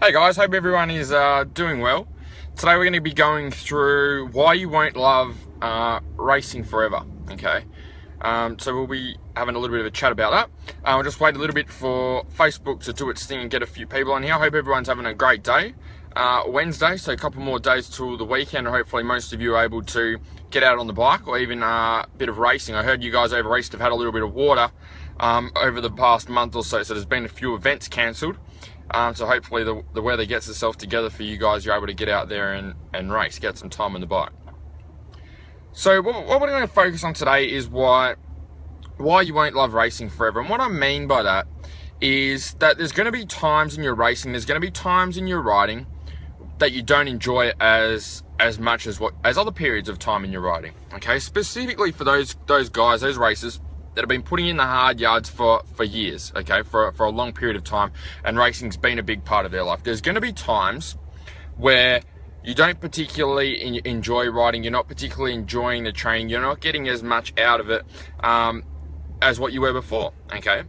Hey guys, hope everyone is doing well. Today we're going to be going through why you won't love racing forever, okay? So we'll be having a little bit of a chat about that. We'll just wait a little bit for Facebook to do its thing and get a few people on here. I hope everyone's having a great day. Wednesday, so a couple more days till the weekend, and hopefully most of you are able to get out on the bike or even a bit of racing. I heard you guys over Easter have had a little bit of water over the past month or so there's been a few events cancelled. So hopefully the weather gets itself together for you guys. You're able to get out there and race, get some time on the bike. So what we're going to focus on today is why you won't love racing forever. And what I mean by that is that there's going to be times in your racing, there's going to be times in your riding that you don't enjoy as much as other periods of time in your riding. Okay, specifically for those guys, those racers that have been putting in the hard yards for years, okay, for a long period of time, and racing's been a big part of their life. There's going to be times where you don't particularly enjoy riding, you're not particularly enjoying the training, you're not getting as much out of it as what you were before, okay?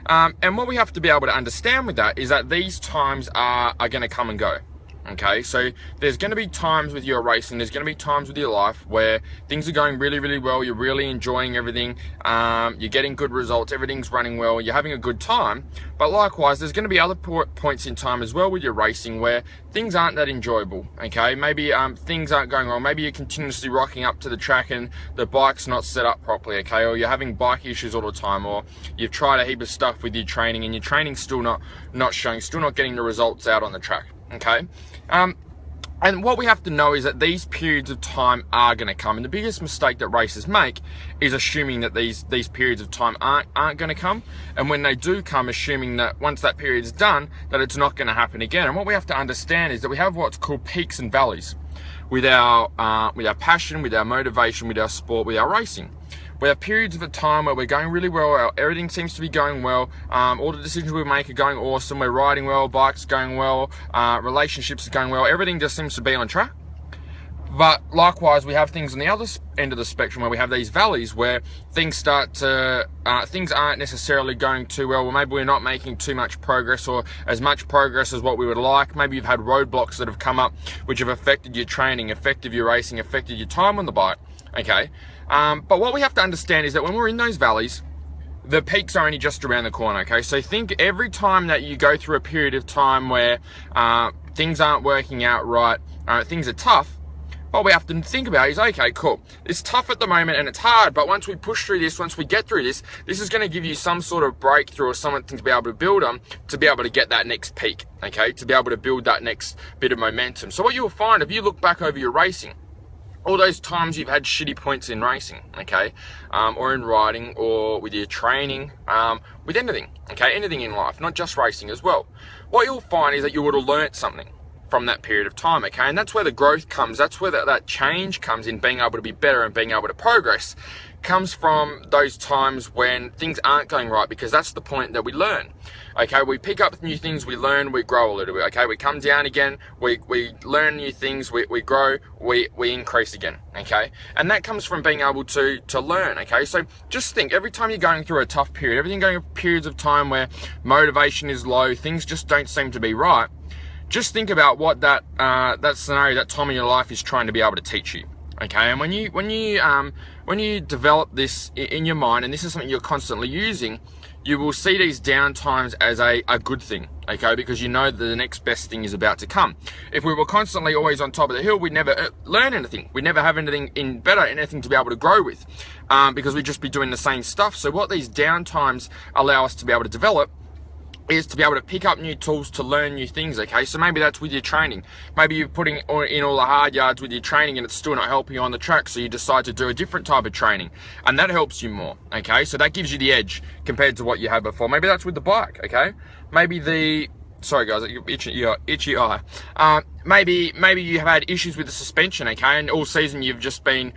And what we have to be able to understand with that is that these times are going to come and go. Okay, so there's going to be times with your racing, there's going to be times with your life where things are going really, really well, you're really enjoying everything, you're getting good results, everything's running well, you're having a good time. But likewise, there's going to be other points in time as well with your racing where things aren't that enjoyable, okay? Maybe things aren't going wrong, maybe you're continuously rocking up to the track and the bike's not set up properly, okay? Or you're having bike issues all the time, or you've tried a heap of stuff with your training and your training's still not showing, still not getting the results out on the track. Okay, and what we have to know is that these periods of time are going to come, and the biggest mistake that racers make is assuming that these periods of time aren't going to come, and when they do come, assuming that once that period is done, that it's not going to happen again. And what we have to understand is that we have what's called peaks and valleys with our passion, with our motivation, with our sport, with our racing. We have periods of a time where we're going really well, everything seems to be going well, all the decisions we make are going awesome, we're riding well, bikes going well, relationships are going well, everything just seems to be on track. But likewise, we have things on the other end of the spectrum where we have these valleys where things things aren't necessarily going too well, or maybe we're not making too much progress or as much progress as what we would like. Maybe you've had roadblocks that have come up which have affected your training, affected your racing, affected your time on the bike, okay? But what we have to understand is that when we're in those valleys, the peaks are only just around the corner, okay? So think every time that you go through a period of time where things aren't working out right, things are tough, what we have to think about is, okay, cool, it's tough at the moment and it's hard, but once we push through this, once we get through this, this is going to give you some sort of breakthrough or something to be able to build on, to be able to get that next peak, okay? To be able to build that next bit of momentum. So what you'll find, if you look back over your racing, all those times you've had shitty points in racing, okay, or in riding, or with your training, with anything, okay, anything in life, not just racing as well, what you'll find is that you would have learnt something from that period of time, okay, and that's where the growth comes, that's where that change comes in, being able to be better and being able to progress, comes from those times when things aren't going right, because that's the point that we learn, okay, we pick up new things, we learn, we grow a little bit, okay, we come down again, we learn new things, we grow, we increase again, okay, and that comes from being able to learn, okay. So just think, every time you're going through a tough period, everything going through periods of time where motivation is low, things just don't seem to be right, just think about what that scenario, that time in your life is trying to be able to teach you, okay. And when you develop this in your mind, and this is something you're constantly using, you will see these down times as a good thing, okay, because you know that the next best thing is about to come. If we were constantly always on top of the hill, we'd never learn anything, we'd never have anything anything to be able to grow with, because we'd just be doing the same stuff. So what these down times allow us to be able to develop is to be able to pick up new tools to learn new things, okay. So maybe that's with your training, maybe you're putting in all the hard yards with your training and it's still not helping you on the track, so you decide to do a different type of training, and that helps you more, okay. So that gives you the edge compared to what you had before. Maybe that's with the bike, okay. Maybe sorry guys, itchy eye. Maybe you have had issues with the suspension, okay, and all season you've just been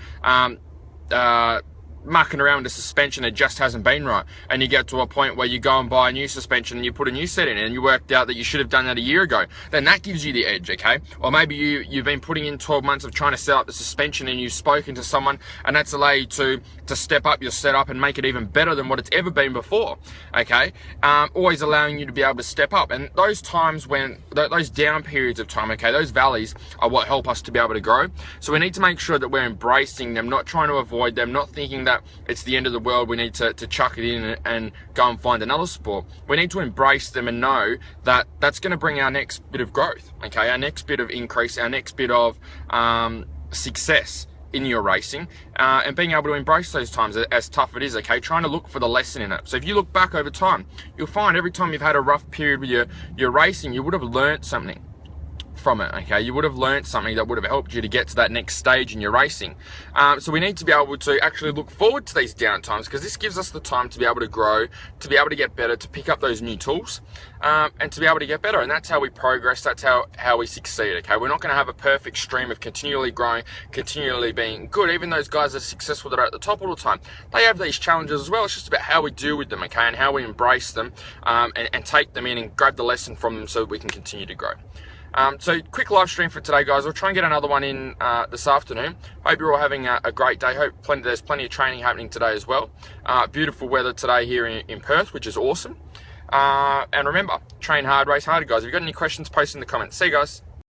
mucking around with a suspension that just hasn't been right, and you get to a point where you go and buy a new suspension and you put a new set in and you worked out that you should have done that a year ago, then that gives you the edge, okay? Or maybe you've been putting in 12 months of trying to set up the suspension and you've spoken to someone and that's allowed you to step up your setup and make it even better than what it's ever been before, okay? Always allowing you to be able to step up. And those times when, those down periods of time, okay, those valleys are what help us to be able to grow. So we need to make sure that we're embracing them, not trying to avoid them, not thinking that it's the end of the world, we need to chuck it in and go and find another sport. We need to embrace them and know that that's going to bring our next bit of growth, okay, our next bit of increase, our next bit of success in your racing, and being able to embrace those times, as tough it is, okay, trying to look for the lesson in it. So if you look back over time, you'll find every time you've had a rough period with your racing, you would have learned something from it, okay? You would have learned something that would have helped you to get to that next stage in your racing. So we need to be able to actually look forward to these down times, because this gives us the time to be able to grow, to be able to get better, to pick up those new tools, and to be able to get better. And that's how we progress, that's how we succeed, okay? We're not going to have a perfect stream of continually growing, continually being good. Even those guys that are successful, that are at the top all the time, they have these challenges as well. It's just about how we deal with them, okay, and how we embrace them, and take them in and grab the lesson from them so that we can continue to grow. So quick live stream for today, guys. We'll try and get another one in this afternoon. Hope you're all having a great day. Hope there's plenty of training happening today as well. Beautiful weather today here in Perth, which is awesome. And remember, train hard, race harder, guys. If you've got any questions, post in the comments. See you guys.